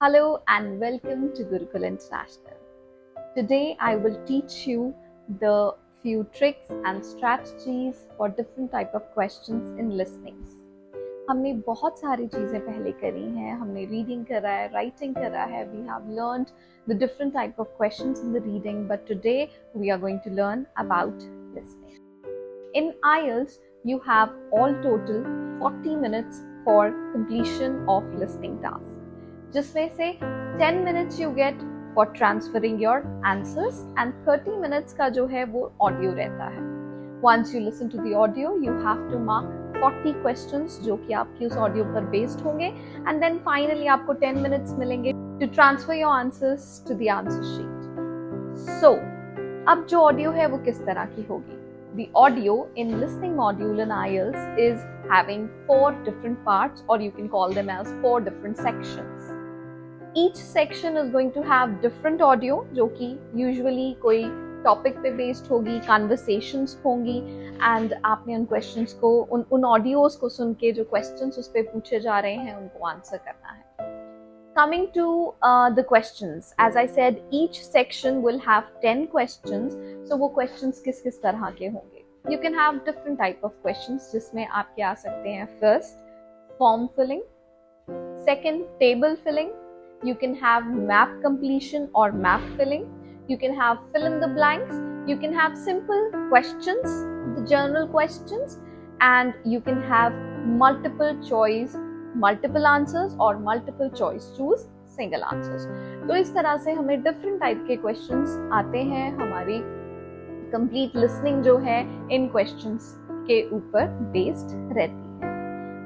Hello and welcome to Gurukul International. Today I will teach you the few tricks and strategies for different type of questions in listenings. हमने बहुत सारी चीज़ें पहले करी हैं, हमने रीडिंग करा है, राइटिंग करा है, we have learned the different type of questions in the reading, but today we are going to learn about listening. In IELTS, you have all total 40 minutes for completion of listening task. जिसमें से 10 minutes you get for transferring your answers and 30 minutes का जो है वो audio रहता है. Once you listen to the audio, you have to mark 40 questions जो कि आपकी उस ऑडियो पर बेस्ड होंगे and then finally आपको 10 minutes मिलेंगे to transfer your answers to the answer sheet. So, अब जो ऑडियो है वो किस तरह की होगी? The audio in listening module in IELTS is having 4 different parts, or you can call them as 4 different sections. Each section is going to have different audio, जो कि usually कोई टॉपिक पे बेस्ड होगी, कन्वर्सेशंस होंगी and आपने उन questions को उन ऑडियोज को सुन के जो क्वेश्चंस उस पे पूछे जा रहे हैं उनको आंसर करना है. Coming to the questions, as I said, each section will have 10 questions. So वो questions किस तरह के होंगे? You can have different type of questions जिसमें आपके आ सकते हैं first form filling, second table filling, you can have map completion or map filling, you can have fill in the blanks, you can have simple questions, the general questions, and you can have multiple choice, multiple answers or multiple choice choose single answers. तो इस तरह से हमें different type के questions आते हैं. हमारी complete listening जो है इन questions के ऊपर based रहती है.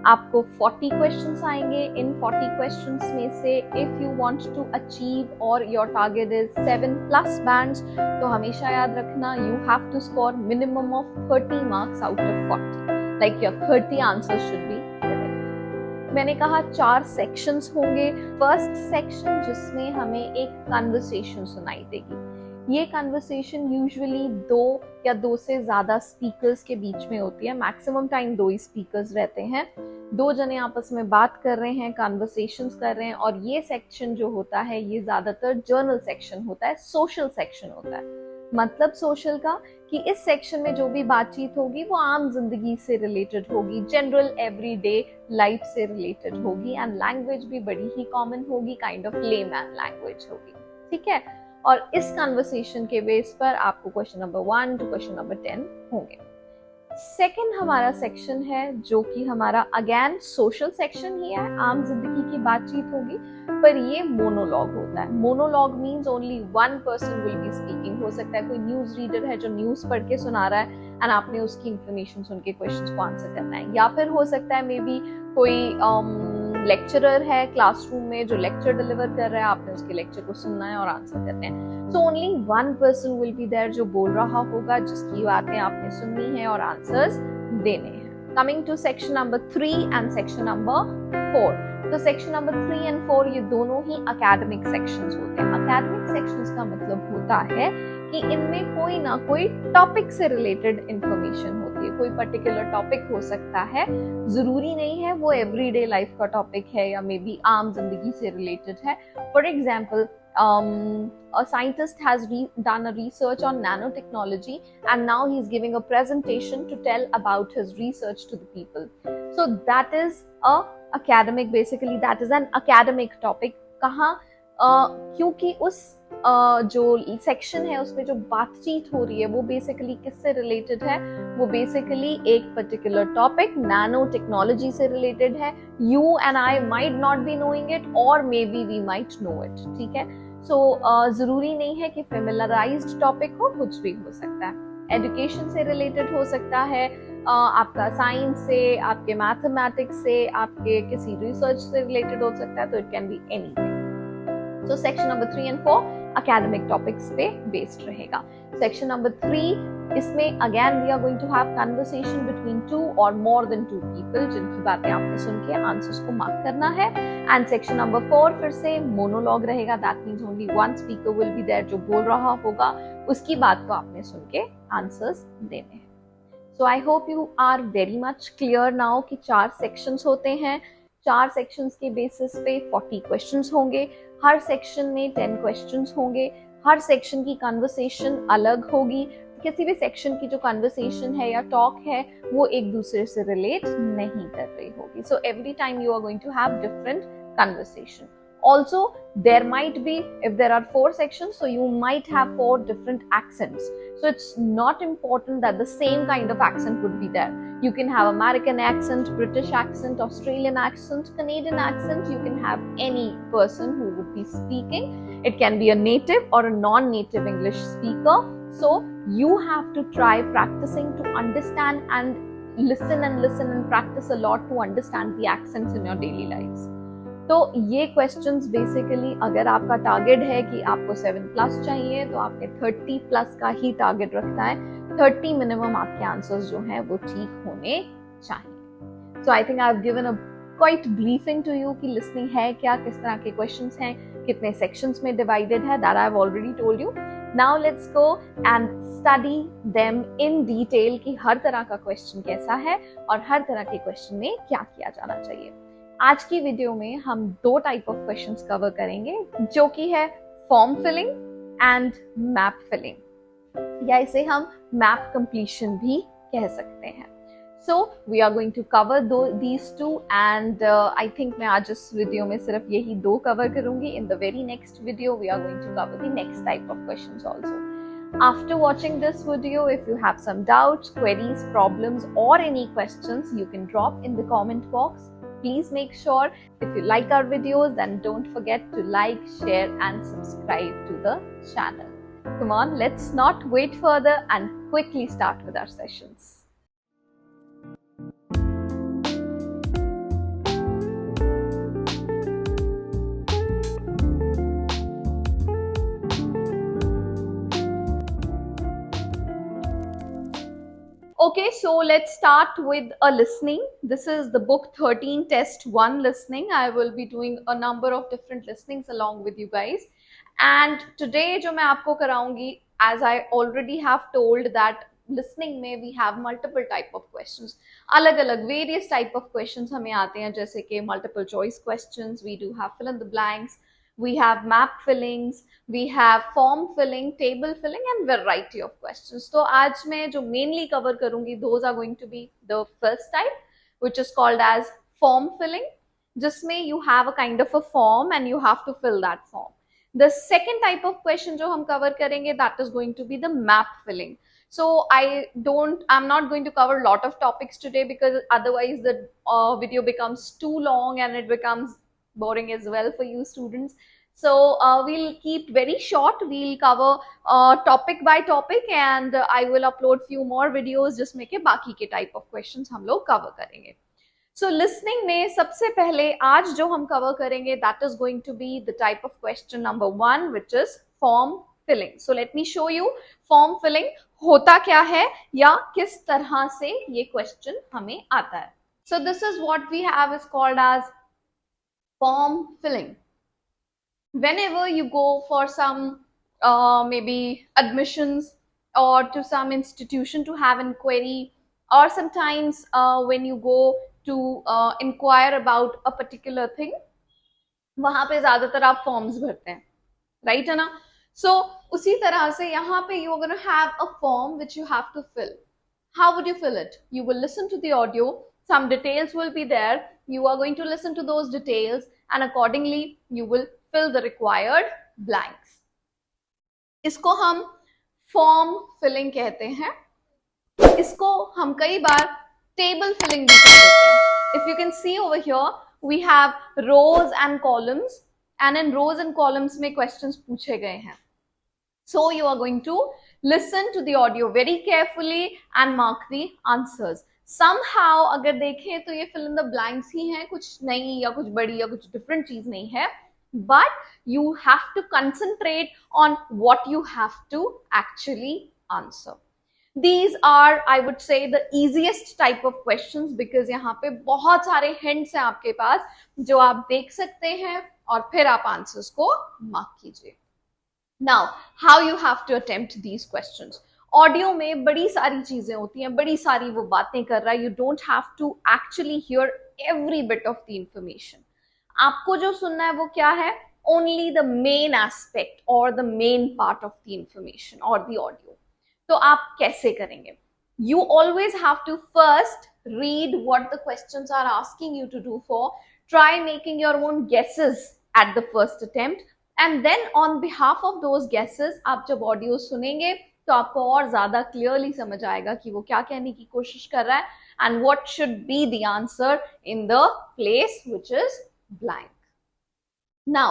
आपको 40 questions आएंगे. इन 40 questions में से if you want to achieve or your target is 7+ bands, तो हमेशा याद रखना you have to score minimum of 30 marks out of 40. Like your 30 answers should be correct. मैंने कहा 4 sections होंगे. First section जिसमें हमें एक conversation सुनाई देगी. ये कन्वर्सेशन यूजुअली 2 या 2 से ज़्यादा स्पीकर्स के बीच में होती है. मैक्सिमम टाइम 2 ही स्पीकर्स रहते हैं. 2 जने आपस में बात कर रहे हैं, कन्वर्सेशंस कर रहे हैं. और ये सेक्शन जो होता है ये ज़्यादातर जर्नल सेक्शन होता है, सोशल सेक्शन होता है. मतलब सोशल का कि इस सेक्शन में जो भी बातचीत होगी वो आम जिंदगी से रिलेटेड होगी, जनरल एवरीडे लाइफ से रिलेटेड होगी एंड लैंग्वेज भी बड़ी ही कॉमन होगी, काइंड ऑफ लेमैन लैंग्वेज होगी. ठीक है. और इस कन्वर्सेशन के बेस पर आपको question number 1 to question number 10 होंगे. सेकंड हमारा सेक्शन है जो कि हमारा अगेन सोशल सेक्शन ही है, आम जिंदगी की बातचीत होगी, पर ये मोनोलॉग होता है. Monologue means only one person will be speaking. हो सकता है कोई न्यूज रीडर है जो न्यूज पढ़ के सुना रहा है एंड आपने उसकी इंफॉर्मेशन सुन के क्वेश्चंस को आंसर करना है. या फिर हो सकता है मे बी कोई लेक्चरर है क्लासरूम में जो लेक्चर डिलीवर कर रहा है, आपने उसके लेक्चर को सुनना है और आंसर करने हैं. So only one person will be there जो बोल रहा होगा, जिसकी बातें आपने सुननी है और आंसर्स देने हैं. Coming to section number 3 and section number 4. तो सेक्शन नंबर 3 एंड 4 ये दोनों ही एकेडमिक सेक्शंस होते हैं. एकेडमिक सेक्शंस का मतलब होता है कि इनमें कोई ना कोई टॉपिक से रिलेटेड इंफॉर्मेशन होती है. कोई पर्टिकुलर टॉपिक हो सकता है, जरूरी नहीं है वो एवरीडे लाइफ का टॉपिक है या मे बी आम जिंदगी से रिलेटेड है. For example, a scientist has done a research on nanotechnology and now he is giving a presentation to tell about his research to the people. So that is a academic, basically that is an academic topic. कहाँ क्योंकि उस जो section है उसमें जो बातचीत हो रही है वो बेसिकली किससे रिलेटेड है? वो बेसिकली एक पर्टिकुलर टॉपिक नैनो टेक्नोलॉजी से रिलेटेड है. You and I might not be knowing it और maybe we might know it. ठीक है. सो जरूरी नहीं है कि फेमिलराइज्ड टॉपिक हो, कुछ भी हो सकता है. एजुकेशन से रिलेटेड हो सकता है, आपका साइंस से, आपके मैथमेटिक्स से, आपके किसी रिसर्च से रिलेटेड हो सकता है. तो it can be anything. So section number 3 and 4 academic topics पे based रहेगा. Section number 3 इसमें again we are going to have conversation between 2 or more than 2 people जिनकी बातें आपने सुन के answers को mark करना है. And section number 4 फिर से monologue रहेगा. That means only one speaker will be there जो बोल रहा होगा, उसकी बात को आपने सुन के answers देने हैं. So I hope you are very much clear now कि 4 sections होते हैं. 4 सेक्शंस के बेसिस पे 40 क्वेश्चंस होंगे, हर सेक्शन में 10 क्वेश्चंस होंगे, हर सेक्शन की कन्वर्सेशन अलग होगी, किसी भी सेक्शन की जो कन्वर्सेशन है या टॉक है वो एक दूसरे से रिलेट नहीं कर रही होगी. So every time you are going to have different conversation. Also, there might be, if there are 4 sections, so you might have 4 different accents. So it's not important that the same kind of accent would be there. You can have American accent, British accent, Australian accent, Canadian accent. You can have any person who would be speaking. It can be a native or a non-native English speaker. So you have to try practicing to understand and listen and practice a lot to understand the accents in your daily lives. तो ये questions basically अगर आपका target है कि आपको 7+ चाहिए तो आपने 30+ का ही टारगेट रखना है. 30 मिनिमम आपके आंसर्स जो हैं वो ठीक होने चाहिए. So I think I have given a quite briefing to you कि लिसनिंग है क्या, किस तरह के क्वेश्चंस हैं, कितने सेक्शंस में डिवाइडेड है. That I have already told you. Now let's go and study them in detail कि हर तरह का क्वेश्चन कैसा है और हर तरह के क्वेश्चन में क्या किया जाना चाहिए. आज की वीडियो में हम 2 टाइप ऑफ क्वेश्चंस कवर करेंगे जो कि है form filling and map filling, या इसे हम मैप कंप्लीशन भी कह सकते हैं. So we are going to cover these 2 and I think मैं आज इस वीडियो में सिर्फ यही 2 कवर करूंगी. In the very next video we are going to cover the next type of questions also. After watching this video, if you have some doubts, queries, problems or any questions, you can drop in the comment box. Please make sure if you like our videos, then don't forget to like, share and subscribe to the channel. Come on, let's not wait further and quickly start with our sessions. Okay, so let's start with a listening. This is the book 13 test 1 listening. I will be doing a number of different listenings along with you guys. And today जो मैं आपको कराऊंगी, as I already have told that listening में we have multiple type of questions. अलग अलग various type of questions हमें आते हैं, जैसे कि multiple choice questions, we do have fill in the blanks, we have map fillings, we have form filling, table filling and variety of questions. तो आज मैं जो mainly cover करूंगी, those are going to be the first type, which is called as form filling, जिसमें you have a kind of a form and you have to fill that form. The second type of question जो हम cover करेंगे, that is going to be the map filling. So I'm not going to cover a lot of topics today because otherwise the video becomes too long and it becomes boring as well for you students. So we'll keep very short. We'll cover topic by topic and I will upload few more videos जिसमें के बाकी के type of questions हम लोग cover करेंगे. So listening में सबसे पहले आज जो हम cover करेंगे, that is going to be the type of question number 1, which is form filling. So let me show you form filling होता क्या है या किस तरह से ये question हमें आता है. So this is what we have is called as form filling. Whenever you go for some maybe admissions or to some institution to have inquiry, or sometimes when you go to inquire about a particular thing, वहां पे ज्यादातर आप forms भरते हैं, right है ना. सो उसी तरह से यहाँ पे you are going to have a form which you have to fill. How would you fill it? You will listen to the audio, some details will be there, you are going to listen to those details and accordingly you will fill the required blanks. इसको हम form filling कहते हैं. इसको हम कई बार table filling भी कह देते हैं. If you can see over here, we have rows and columns, and in rows and columns में questions पूछे गए हैं. So you are going to listen to the audio very carefully and mark the answers. Somehow अगर देखें तो ये fill in the blanks ही हैं, कुछ नई या कुछ बड़ी या कुछ different चीज नहीं है, but you have to concentrate on what you have to actually answer. These are, I would say, the easiest type of questions because यहाँ पे बहुत सारे hints हैं आपके पास जो आप देख सकते हैं और फिर आप answers को mark कीजिए. Now, how you have to attempt these questions? Audio में बड़ी सारी चीजें होती हैं, बड़ी सारी वो बातें कर रहा है. You don't have to actually hear every bit of the information. आपको जो सुनना है वो क्या है? Only the main aspect or the main part of the information or the audio. तो आप कैसे करेंगे? You always have to first read what the questions are asking you to do for. Try making your own guesses at the first attempt, and then on behalf of those guesses, आप जब audio सुनेंगे तो आपको और ज्यादा clearly समझ आएगा कि वो क्या कहने की कोशिश कर रहा है and what should be the answer in the place which is blank. Now,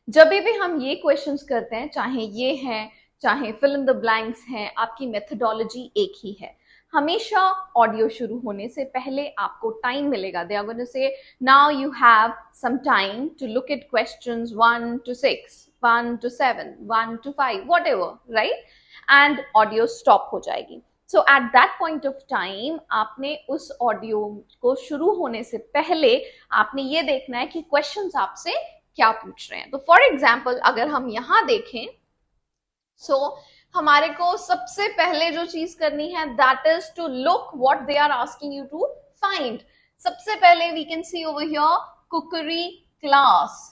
जब भी हम ये क्वेश्चंस करते हैं, चाहे ये हैं, चाहे fill in the blanks हैं, आपकी मेथडोलॉजी एक ही है. हमेशा ऑडियो शुरू होने से पहले आपको टाइम मिलेगा. They are going to say, now you have some time to look at questions 1 to 6, 1 to 7, 1 to 5, whatever, right? And audio stop हो जाएगी. So at that point of time, आपने उस ऑडियो को शुरू होने से पहले आपने ये देखना है कि क्वेश्चंस आपसे क्या पूछ रहे हैं. तो फॉर एग्जाम्पल अगर हम यहाँ देखें, हमारे को सबसे पहले जो चीज करनी है that is to look what they are asking you to find. सबसे पहले we can see over here cookery class.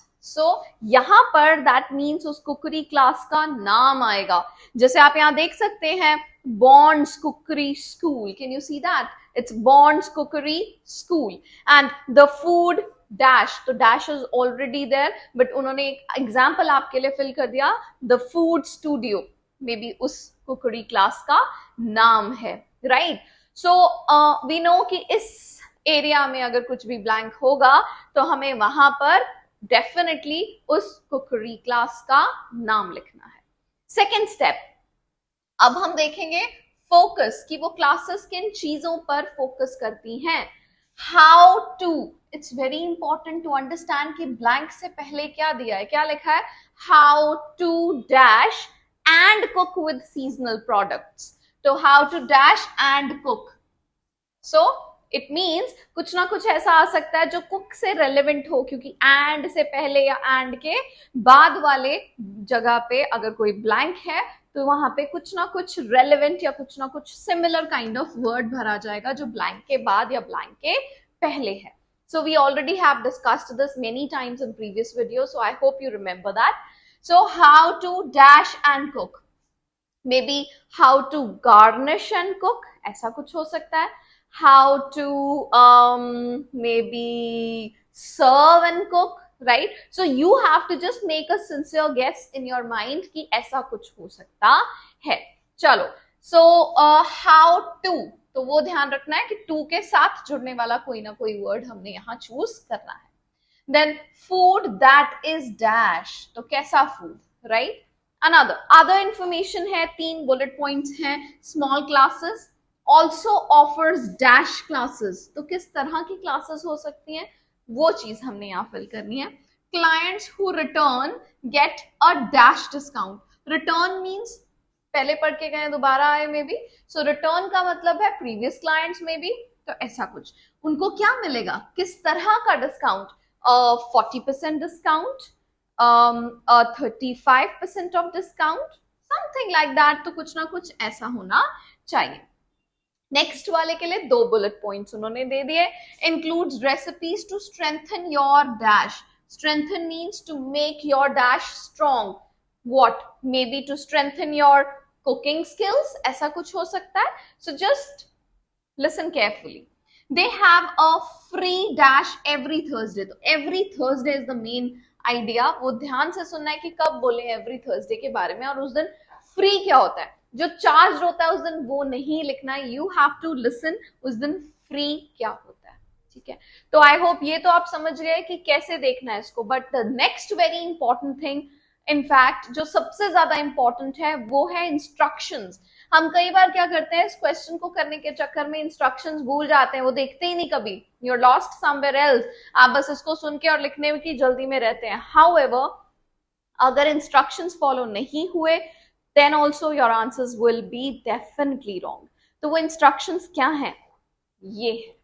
यहाँ पर दैट मीन्स उस कुकरी क्लास का नाम आएगा. जैसे आप यहाँ देख सकते हैं Bonds cookery school. Can you see that? It's Bonds cookery school and the food dash. तो dash is already there, but उन्होंने एक एग्जाम्पल आपके लिए फिल कर दिया, the food studio. Maybe उस कुकरी क्लास का नाम है, राइट? सो वी नो कि इस एरिया में अगर कुछ भी ब्लैंक होगा तो हमें वहां पर डेफिनेटली उस कुकरी क्लास का नाम लिखना है. सेकेंड स्टेप, अब हम देखेंगे फोकस, कि वो क्लासेस किन चीजों पर फोकस करती हैं. How to. It's very important to understand कि ब्लैंक से पहले क्या दिया है, क्या लिखा है? How to dash and cook with seasonal products. So how to dash and cook. So it means कुछ ना कुछ ऐसा आ सकता है जो cook से relevant हो, क्योंकि and से पहले या and के बाद वाले जगह पे अगर कोई blank है तो वहां पे कुछ ना कुछ relevant या कुछ ना कुछ similar kind of word भरा जाएगा जो blank के बाद या blank के पहले है. So we already have discussed this many times in previous videos, so I hope you remember that. So how to dash and cook. Maybe how to garnish and cook. ऐसा कुछ हो सकता है. How to maybe serve and cook, right? So you have to just make a sincere guess in your mind कि ऐसा कुछ हो सकता है. चलो. So how to. तो वो ध्यान रखना है कि to के साथ जुड़ने वाला कोई ना कोई word हमने यहाँ choose करना है. Then food that is dash. तो कैसा food, right? Other information है, 3 bullet points हैं. Small classes also offers dash classes. तो किस तरह की classes हो सकती हैं वो चीज हमने यहाँ fill करनी है. Clients who return get a dash discount. Return means पहले पढ़ के गए दोबारा आए मे बी. So return का मतलब है previous clients में भी. तो ऐसा कुछ उनको क्या मिलेगा, किस तरह का discount? 40% discount, 35% of discount, something like that. तो कुछ ना कुछ ऐसा होना चाहिए. नेक्स्ट वाले के लिए 2 बुलेट पॉइंट्स उन्होंने दे दिए. Includes recipes to strengthen your dash. Strengthen means to make your dash strong. What? Maybe to strengthen your cooking skills. ऐसा कुछ हो सकता है. So just listen carefully. They have a free dash every Thursday. तो every Thursday is the main idea. वो ध्यान से सुनना है कि कब बोले every Thursday के बारे में, और उस दिन free क्या होता है. जो चार्ज होता है उस दिन वो नहीं लिखना है. You have to listen उस दिन free क्या होता है. ठीक है? तो I hope ये तो आप समझ गए कि कैसे देखना है इसको. But the next very important thing, in fact जो सबसे ज्यादा important है वो है instructions. हम कई बार क्या करते हैं, इस क्वेश्चन को करने के चक्कर में इंस्ट्रक्शंस भूल जाते हैं, वो देखते ही नहीं कभी. You are lost somewhere else. आप बस इसको सुन के और लिखने की जल्दी में रहते हैं. हाउएवर अगर इंस्ट्रक्शंस फॉलो नहीं हुए then also your answers will be definitely wrong. तो वो इंस्ट्रक्शंस क्या हैं? ये है.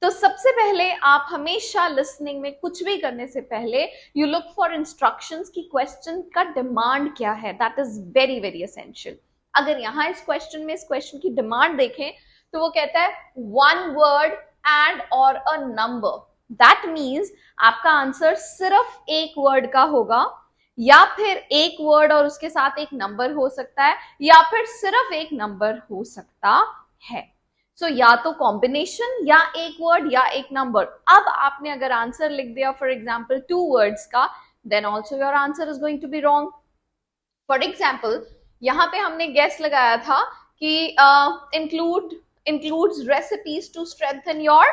तो सबसे पहले आप हमेशा लिसनिंग में कुछ भी करने से पहले यू लुक फॉर इंस्ट्रक्शंस की क्वेश्चन का डिमांड क्या है. That is very very essential. अगर यहाँ इस क्वेश्चन में इस क्वेश्चन की डिमांड देखें तो वो कहता है 1 word and or a number. That means आपका आंसर सिर्फ एक वर्ड का होगा, या फिर एक वर्ड और उसके साथ एक नंबर हो सकता है, या फिर सिर्फ एक नंबर हो सकता है। सो या तो कॉम्बिनेशन या एक वर्ड या एक नंबर। अब आपने अगर आंसर लिख दिया फॉर एग्जाम्पल 2 वर्ड्स का, then also your answer is going to be wrong. For example यहां पे हमने गेस लगाया था कि includes recipes to strengthen your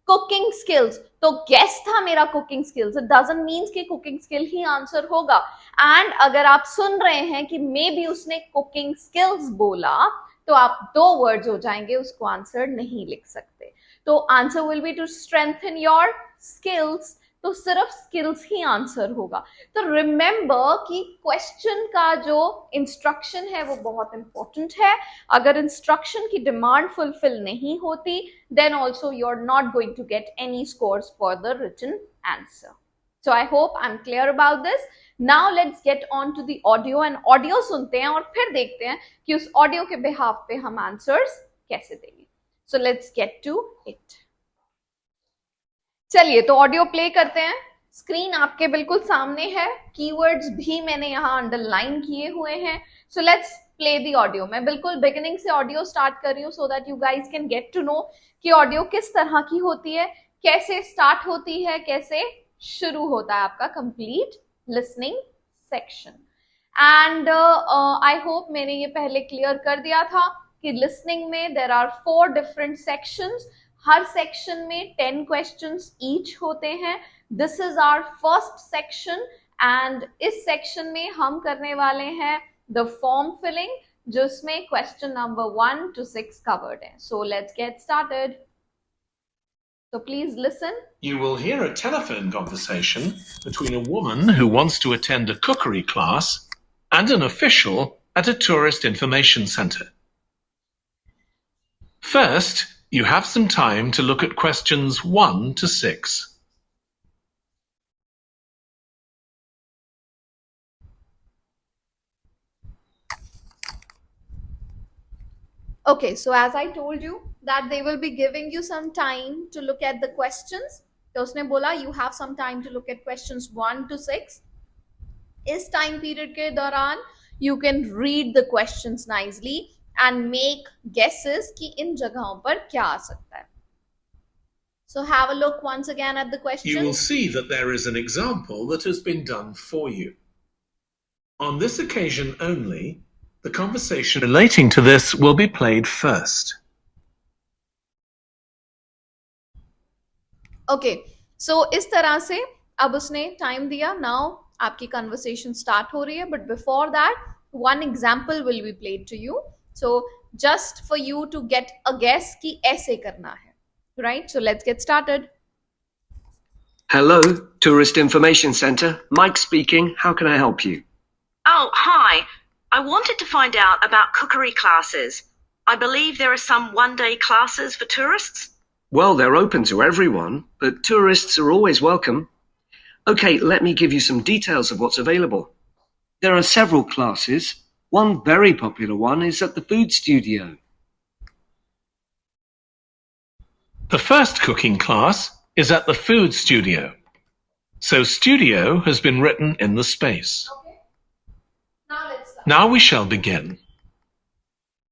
cooking skills, तो गेस था मेरा cooking skills, it doesn't means कि कुकिंग स्किल ही आंसर होगा। एंड अगर आप सुन रहे हैं कि मे बी उसने कुकिंग स्किल्स बोला, तो आप 2 वर्ड्स हो जाएंगे, उसको आंसर नहीं लिख सकते। तो answer will be to strengthen your skills, तो सिर्फ स्किल्स ही आंसर होगा। तो रिमेंबर कि क्वेश्चन का जो इंस्ट्रक्शन है वो बहुत इंपॉर्टेंट है। अगर इंस्ट्रक्शन की डिमांड फुलफिल नहीं होती, then also you're not going to get any scores for the written answer. So I hope I'm clear about this. Now let's get on to the audio, and audio सुनते हैं और फिर देखते हैं कि उस ऑडियो के बिहाफ पे हम आंसर्स कैसे देंगे। So let's get to it. चलिए तो ऑडियो प्ले करते हैं। स्क्रीन आपके बिल्कुल सामने है, कीवर्ड्स भी मैंने यहाँ अंडरलाइन किए हुए हैं। So let's play the audio. मैं बिल्कुल बिगिनिंग से ऑडियो स्टार्ट कर रही हूँ so that you guys can get to know कि ऑडियो किस तरह की होती है, कैसे स्टार्ट होती है, कैसे शुरू होता है आपका complete listening section. And I hope मैंने ये पहले क्लियर कर दिया था कि लिसनिंग में देर आर 4 डिफरेंट सेक्शंस। हर सेक्शन में 10 क्वेश्चंस ईच होते हैं। This is our first section and इस सेक्शन में हम करने वाले हैं द फॉर्म फिलिंग, जिसमें क्वेश्चन नंबर 1 to 6 कवर्ड है। So let's get started. So please listen. You will hear a telephone conversation between a woman who wants to attend a cookery class and an official at a tourist information center. First, you have some time to look at questions 1 to 6. Okay, so as I told you that they will be giving you some time to look at the questions. तो उसने बोला you have some time to look at questions 1 to 6. इस time period के दौरान you can read the questions nicely and make guesses कि इन जगहों पर क्या आ सकता है. So have a look once again at the questions. You will see that there is an example that has been done for you. On this occasion only, the conversation relating to this will be played first. Okay, so इस तरह से अब उसने time दिया. Now आपकी conversation start हो रही है, but before that, one example will be played to you. So just for you to get a guess कि ऐसे करना है, right? So let's get started. Hello, Tourist Information Center. Mike speaking. How can I help you? Oh, hi. I wanted to find out about cookery classes. I believe there are some one-day classes for tourists. Well, they're open to everyone, but tourists are always welcome. Okay, let me give you some details of what's available. There are several classes. One very popular one is at the food studio. The first cooking class is at the food studio. So studio has been written in the space. Okay. Now let's start. Now we shall begin.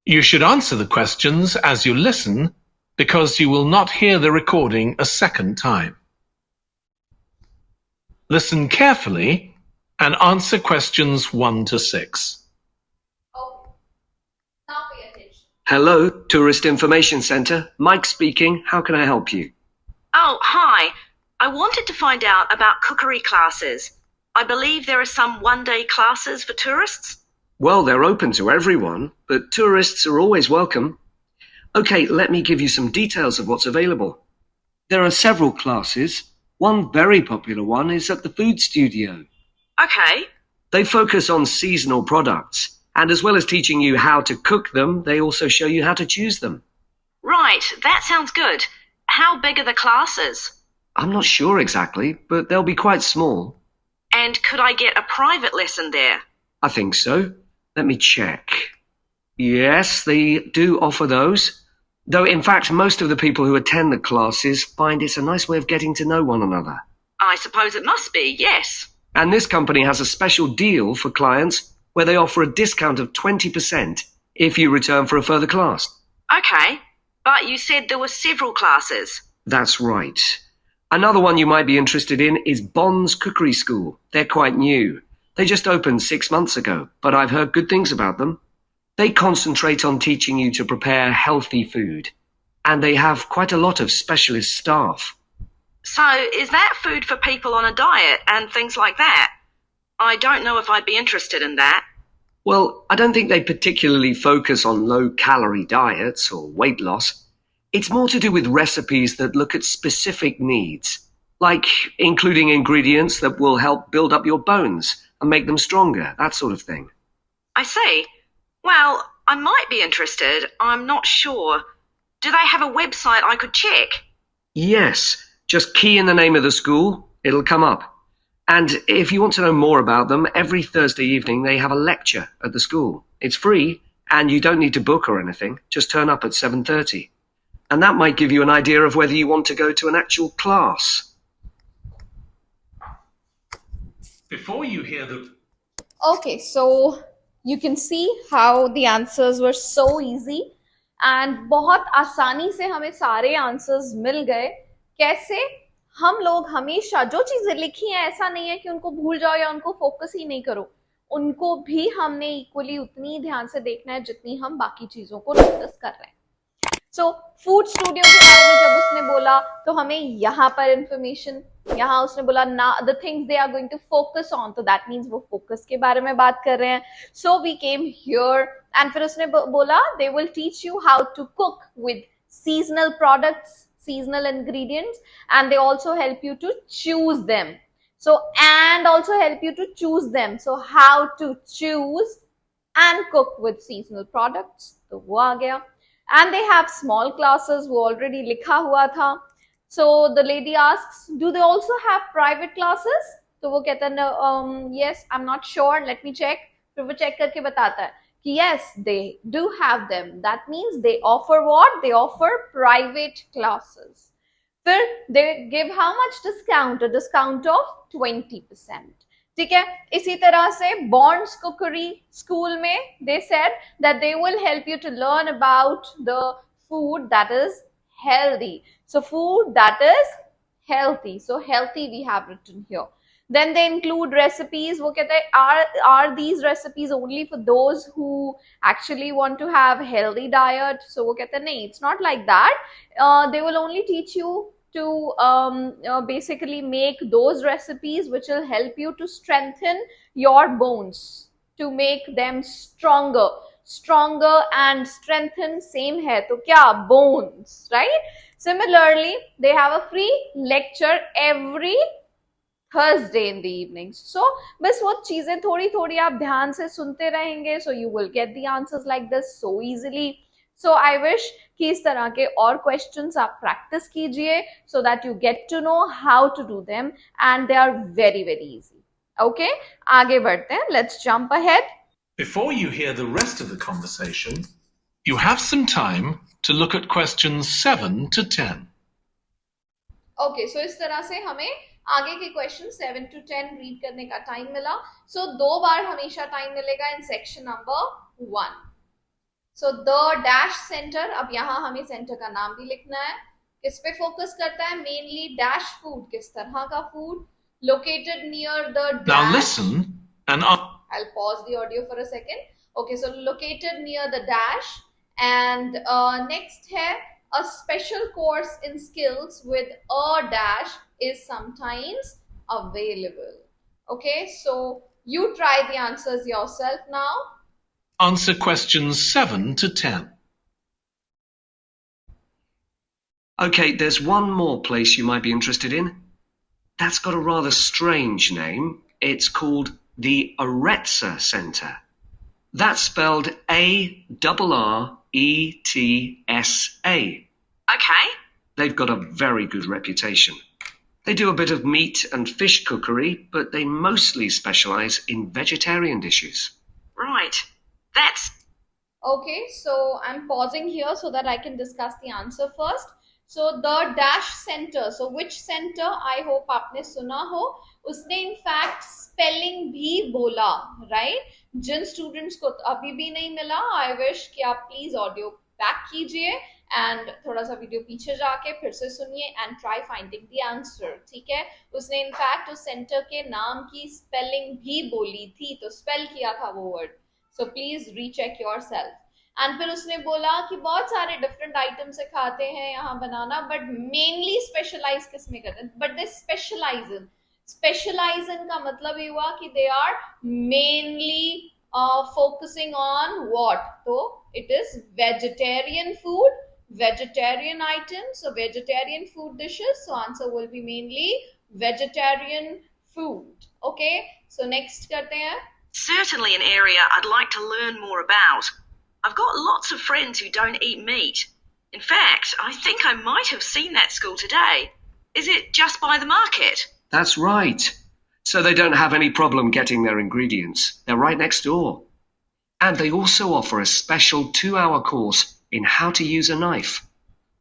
You should answer the questions as you listen, because you will not hear the recording a second time. Listen carefully and answer questions 1 to 6. Okay. Now pay attention. Hello, Tourist Information Center. Mike speaking. How can I help you? Oh, hi. I wanted to find out about cookery classes. I believe there are some one-day classes for tourists. Well, they're open to everyone, but tourists are always welcome. Okay, let me give you some details of what's available. There are several classes. One very popular one is at the food studio. Okay. They focus on seasonal products, and as well as teaching you how to cook them, they also show you how to choose them. Right, that sounds good. How big are the classes? I'm not sure exactly, but they'll be quite small. And could I get a private lesson there? I think so. Let me check. Yes, they do offer those. Though, in fact, most of the people who attend the classes find it's a nice way of getting to know one another. I suppose it must be, yes. And this company has a special deal for clients where they offer a discount of 20% if you return for a further class. Okay, but you said there were several classes. That's right. Another one you might be interested in is Bond's Cookery School. They're quite new. They just opened 6 months ago, but I've heard good things about them. They concentrate on teaching you to prepare healthy food, and they have quite a lot of specialist staff. So is that food for people on a diet and things like that? I don't know if I'd be interested in that. Well, I don't think they particularly focus on low-calorie diets or weight loss. It's more to do with recipes that look at specific needs, like including ingredients that will help build up your bones and make them stronger, that sort of thing. I see. Well, I might be interested. I'm not sure. Do they have a website I could check? Yes, just key in the name of the school. It'll come up. And if you want to know more about them, every Thursday evening they have a lecture at the school. It's free, and you don't need to book or anything. Just turn up at 7:30. And that might give you an idea of whether you want to go to an actual class. Before you hear the Okay, so you can see how the answers were so easy and बहुत आसानी से हमें सारे answers मिल गए. कैसे? हम लोग हमेशा जो चीजें लिखी हैं ऐसा नहीं है कि उनको भूल जाओ या उनको फोकस ही नहीं करो, उनको भी हमने इक्वली उतनी ध्यान से देखना है जितनी हम बाकी चीजों को नोटिस कर रहे हैं. सो फूड स्टूडियो के बारे में जब उसने बोला तो हमें यहाँ पर इंफॉर्मेशन, यहाँ उसने बोला ना the things they are going to focus on, तो दैट मीन्स वो फोकस के बारे में बात कर रहे हैं. So we came here and फिर उसने बोला they will teach you how to cook with seasonal products, seasonal ingredients, and they also help you to choose them. So and also help you to choose them. So how to choose and cook with seasonal products, तो वो आ गया. And they have small classes, वो already लिखा हुआ था. So the lady asks, do they also have private classes? तो वो कहता है yes, I'm not sure, let me check. फिर वो check करके बताता है yes, they do have them. That means they offer what? They offer private classes. Then they give how much discount? A discount of 20%. ठीक है. इसी तरह से Bond's Cookery School में they said that they will help you to learn about the food that is healthy. So food that is healthy. So healthy we have written here. Then they include recipes. वो कहते हैं are these recipes only for those who actually want to have healthy diet? So वो कहते हैं नहीं, it's not like that. They will only teach you to basically make those recipes which will help you to strengthen your bones, to make them stronger. Stronger and strengthen same है तो क्या? Bones, right? Similarly, they have a free lecture every Thursday in the evenings. So बस वो चीजें थोड़ी थोड़ी आप ध्यान से सुनते रहेंगे, so you will get the answers like this so easily. So I wish कि इस तरह के और questions आप practice कीजिए so that you get to know how to do them, and they are very very easy. Okay, आगे बढ़ते हैं. Let's jump ahead. Before you hear the rest of the conversation, you have some time to look at questions 7 to 10. Okay, so इस तरह से हमें आगे के question 7 to 10 read करने का टाइम मिला. सो 2 बार हमेशा टाइम मिलेगा in section number 1. So the dash centre, अब यहाँ हमें सेंटर का नाम भी लिखना है. किस पे फोकस करता है? मेनली डैश फूड, किस तरह का food, located near the dash. Now listen and I'll pause the audio for a second. Okay, so located near the dash, and next है a special course in skills with a dash is sometimes available. Okay, so you try the answers yourself now. answer questions 7 to 10. Okay, there's one more place you might be interested in. That's got a rather strange name. It's called the Aretsa Centre. That's spelled A-R-R-E-T-S-A. Okay. They've got a very good reputation. They do a bit of meat and fish cookery, but they mostly specialize in vegetarian dishes. Right. That's... Okay, so I'm pausing here so that I can discuss the answer first. So the dash center, so which center? I hope आपने सुना हो. उसने in fact spelling भी बोला, right? जिन students को अभी भी नहीं मिला, I wish कि आप please audio back कीजिए and थोड़ा सा वीडियो पीछे जाके फिर से सुनिए and try finding the answer. ठीक है? उसने in fact उस center के नाम की spelling भी बोली थी, तो spell किया था वो word. So please recheck yourself. And फिर उसने बोला कि बहुत सारे डिफरेंट आइटम से खाते हैं यहाँ बनाना, बट मेनली स्पेशलाइज किस में करते हैं, बट दे स्पेशलाइज इन का मतलब ये हुआ कि they are mainly focusing on what, तो it is vegetarian food, vegetarian items, so vegetarian food dishes, so answer will be mainly vegetarian food. Okay, so next करते हैं. Certainly an area I'd like to learn more about. I've got lots of friends who don't eat meat. In fact, I think I might have seen that school today. Is it just by the market? That's right. So they don't have any problem getting their ingredients. They're right next door. And they also offer a special 2-hour course in how to use a knife.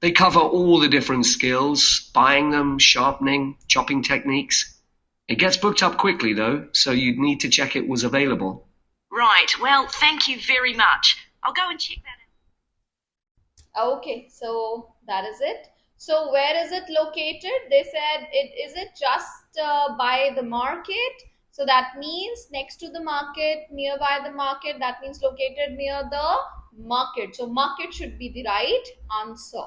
They cover all the different skills, buying them, sharpening, chopping techniques. It gets booked up quickly though, so you'd need to check it was available. Right, well, thank you very much. I'll go and check that out. Okay, so that is it. So where is it located? They said is it just by the market? So that means next to the market, nearby the market, that means located near the market. So market should be the right answer.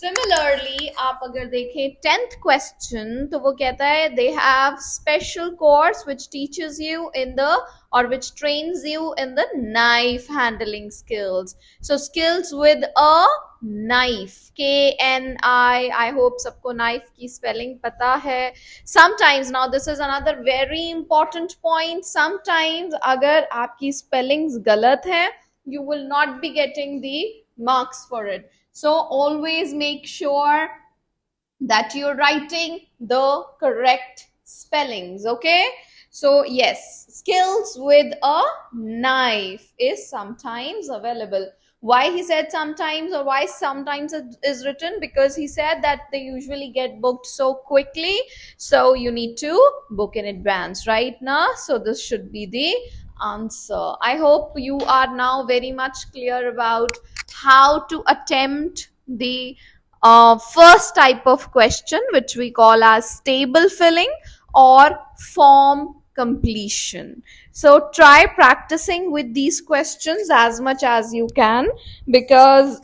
Similarly, आप अगर देखें 10th question, तो वो कहता है they have special course which teaches you in the or which trains you in the knife handling skills. So skills with a knife, KNI. I hope सबको knife की spelling पता है. Sometimes, now this is another very important point. Sometimes अगर आपकी spellings गलत हैं, you will not be getting the marks for it. So always make sure that you're writing the correct spellings. Okay, so yes, skills with a knife is sometimes available. Why he said sometimes, or why sometimes it is written? Because he said that they usually get booked so quickly, so you need to book in advance, right now. So this should be the answer. I hope you are now very much clear about how to attempt the first type of question, which we call as table filling or form completion. So try practicing with these questions as much as you can, because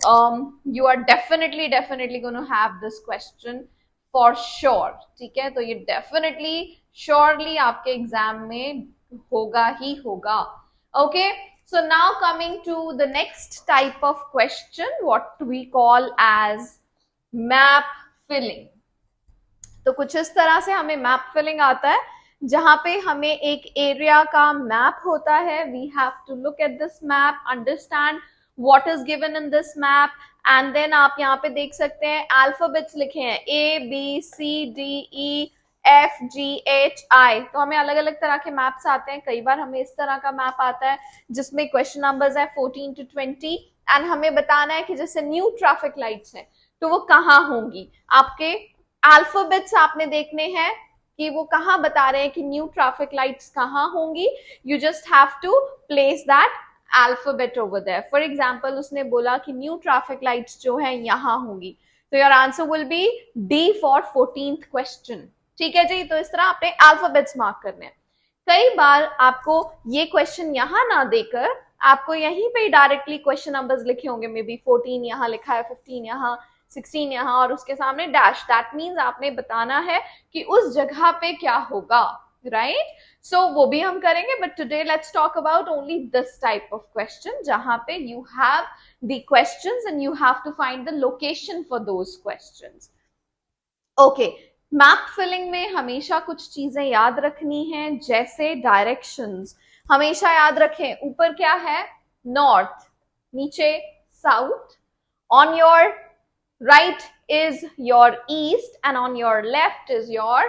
you are definitely going to have this question for sure. ठीक है, तो ये definitely surely आपके exam में होगा ही होगा. Okay, so now coming to the next type of question, what we call as map filling. तो कुछ इस तरह से हमें मैप फिलिंग आता है, जहां पे हमें एक एरिया का मैप होता है. We have to look at this map, understand what is given in this map, and then आप यहाँ पे देख सकते हैं अल्फाबेट्स लिखे हैं ABCDE FGHI. तो हमें अलग अलग तरह के मैप्स आते हैं. कई बार हमें इस तरह का मैप आता है जिसमें क्वेश्चन नंबर्स है 14 to 20, एंड हमें बताना है कि जैसे न्यू ट्रैफिक लाइट्स हैं तो वो कहाँ होंगी. आपके अल्फाबेट्स आपने देखने हैं कि वो कहाँ बता रहे हैं कि न्यू ट्रैफिक लाइट्स कहाँ होंगी. You just have to place that alphabet over there. For example उसने बोला कि न्यू ट्रैफिक लाइट्स जो है यहाँ होंगी, तो your answer will B D for 14th question. ठीक है जी, तो इस तरह आपने अल्फाबेट्स मार्क करने हैं. कई बार आपको ये क्वेश्चन यहाँ ना देकर आपको यहीं पे डायरेक्टली क्वेश्चन नंबर्स लिखे होंगे. मे बी 14 यहाँ लिखा है, 15 यहाँ, 16 यहाँ, और उसके सामने डैश. दैट मीन्स आपने बताना है कि उस जगह पे क्या होगा, राइट? सो वो भी हम करेंगे, but today let's talk about only this type of question, जहां पे you have the questions and you have to find the location for those questions. Okay, map filling में हमेशा कुछ चीजें याद रखनी हैं, जैसे डायरेक्शंस. हमेशा याद रखें, ऊपर क्या है? नॉर्थ, नीचे south, on your right is your east and on your left is your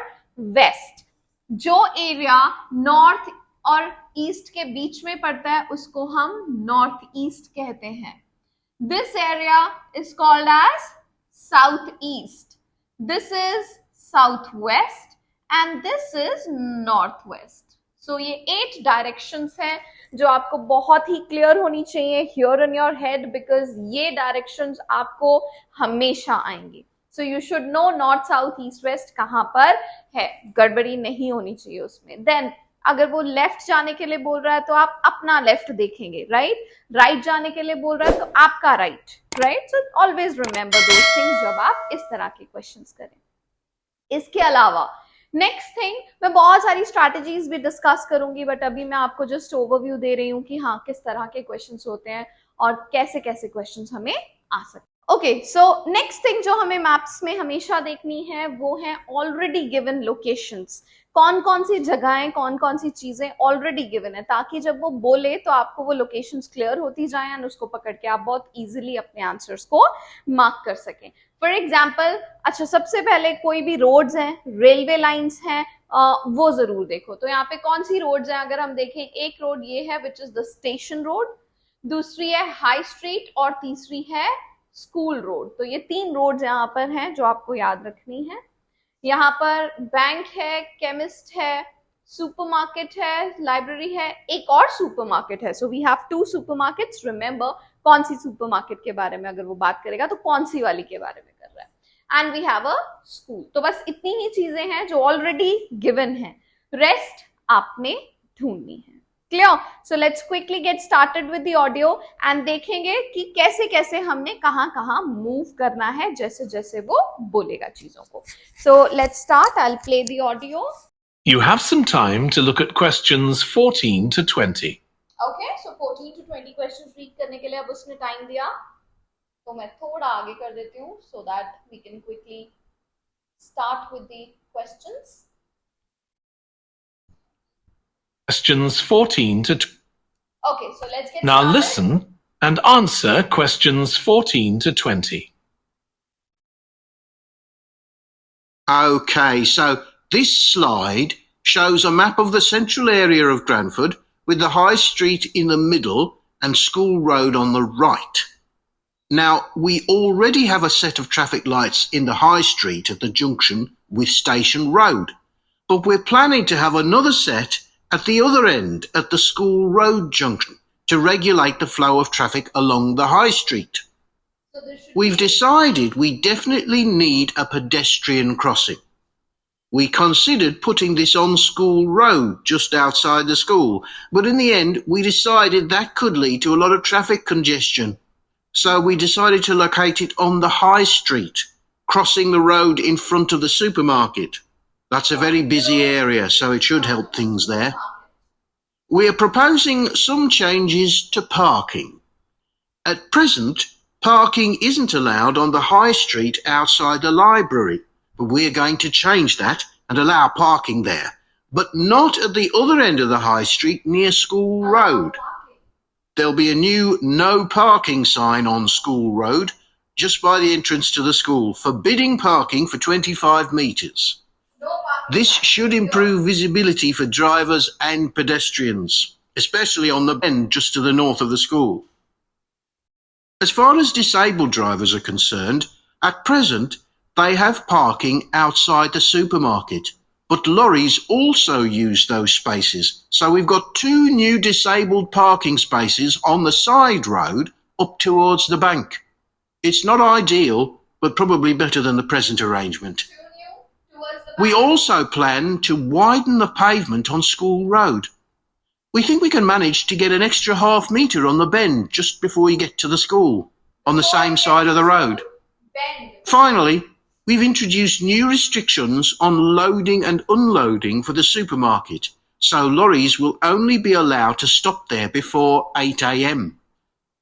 west. जो एरिया नॉर्थ और ईस्ट के बीच में पड़ता है उसको हम नॉर्थ ईस्ट कहते हैं. This area is called as southeast. This is southwest and this is northwest. So ये 8 directions हैं जो आपको बहुत ही क्लियर होनी चाहिए here in your head because ये directions आपको हमेशा आएंगी. So you should know north, south, east, west कहाँ पर है, गड़बड़ी नहीं होनी चाहिए उसमें. Then अगर वो लेफ्ट जाने के लिए बोल रहा है तो आप अपना लेफ्ट देखेंगे, राइट जाने के लिए बोल रहा है तो आपका right. So always remember those things जब आप इस तरह के क्वेश्चंस करें. इसके अलावा नेक्स्ट थिंग, मैं बहुत सारी स्ट्रैटेजीज भी डिस्कस करूंगी बट अभी मैं आपको जस्ट ओवरव्यू दे रही हूँ कि हाँ किस तरह के क्वेश्चंस होते हैं और कैसे कैसे क्वेश्चंस हमें आ सकते हैं. ओके, सो नेक्स्ट थिंग जो हमें मैप्स में हमेशा देखनी है वो है ऑलरेडी गिवन लोकेशंस. कौन कौन सी जगहें, कौन कौन सी चीजें ऑलरेडी गिवन है, ताकि जब वो बोले तो आपको वो लोकेशंस क्लियर होती जाएं एंड उसको पकड़ के आप बहुत इजीली अपने आंसर्स को मार्क कर सकें. फॉर एग्जाम्पल, अच्छा सबसे पहले कोई भी रोड्स हैं, रेलवे लाइंस हैं, वो जरूर देखो. तो यहाँ पे कौन सी रोड्स हैं, अगर हम देखें एक रोड ये है which is the station road, दूसरी है हाई स्ट्रीट और तीसरी है स्कूल रोड. तो ये 3 रोड्स यहाँ पर हैं जो आपको याद रखनी है. यहाँ पर बैंक है, केमिस्ट है, सुपरमार्केट है, लाइब्रेरी है, एक और सुपरमार्केट है. So we have 2 supermarkets. Remember कौन सी सुपरमार्केट के बारे में अगर वो बात करेगा तो कौन सी वाली के बारे में कर रहा है. And we have a school. तो बस इतनी ही चीजें हैं जो ऑलरेडी गिवन है, रेस्ट आपने ढूंढनी है. Clear? So let's quickly get started with the audio and देखेंगे कि कैसे कैसे हमने कहाँ कहाँ मूव करना है जैसे जैसे वो बोलेगा चीजों को. So let's start. I will play the audio. You have some time to look at questions 14 to 20. Okay, so 14 to 20 questions read करने के लिए अब उसने टाइम दिया तो मैं थोड़ा आगे कर देती हूँ so that we can quickly start with the questions. Questions 14 to 20. Okay, so let's get Now started. listen and answer questions 14 to 20. Okay, so this slide shows a map of the central area of Granford with the High Street in the middle and School Road on the right. Now, we already have a set of traffic lights in the High Street at the junction with Station Road, but we're planning to have another set at the other end at the School Road junction to regulate the flow of traffic along the High Street. We've decided we definitely need a pedestrian crossing. We considered putting this on School Road just outside the school, but in the end we decided that could lead to a lot of traffic congestion. So we decided to locate it on the High Street, crossing the road in front of the supermarket. That's a very busy area, so it should help things there. We are proposing some changes to parking. At present, parking isn't allowed on the High Street outside the library, but we are going to change that and allow parking there, but not at the other end of the High Street near School Road. There'll be a new no parking sign on School Road just by the entrance to the school, forbidding parking for 25 metres. This should improve visibility for drivers and pedestrians, especially on the bend just to the north of the school. As far as disabled drivers are concerned, at present they have parking outside the supermarket, but lorries also use those spaces, so we've got 2 new disabled parking spaces on the side road up towards the bank. It's not ideal, but probably better than the present arrangement. We also plan to widen the pavement on School Road. We think we can manage to get an extra half metre on the bend just before you get to the school, on the same side of the road. Finally, we've introduced new restrictions on loading and unloading for the supermarket, so lorries will only be allowed to stop there before 8 a.m.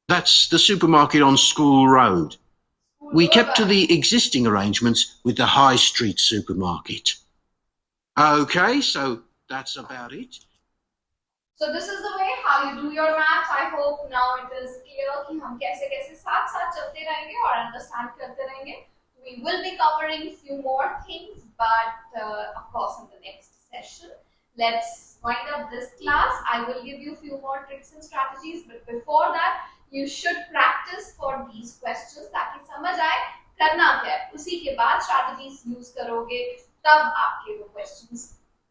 That's the supermarket on School Road. We kept to the existing arrangements with the High Street supermarket. Okay, so that's about it. So this is the way how you do your maths. I hope now it is clear कि हम कैसे कैसे साथ साथ चलते रहेंगे और understand करते रहेंगे. We will be covering few more things, but of course in the next session. let's wind up this class. I will give you a few more tricks and strategies, but before that you should practice for these questions ताकि समझ आए करना क्या है. उसी के बाद strategies use करोगे तब आपके वो questions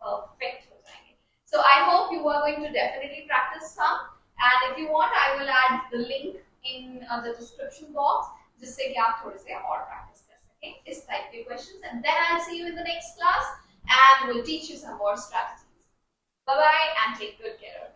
perfect हो जाएंगे. So I hope you are going to definitely practice some, and if you want I will add the link in the description box जिससे कि आप थोड़े से और practice कर सकें इस type के questions, and then I'll see you in the next class and we'll teach you some more strategies. Bye bye and take good care of yourself.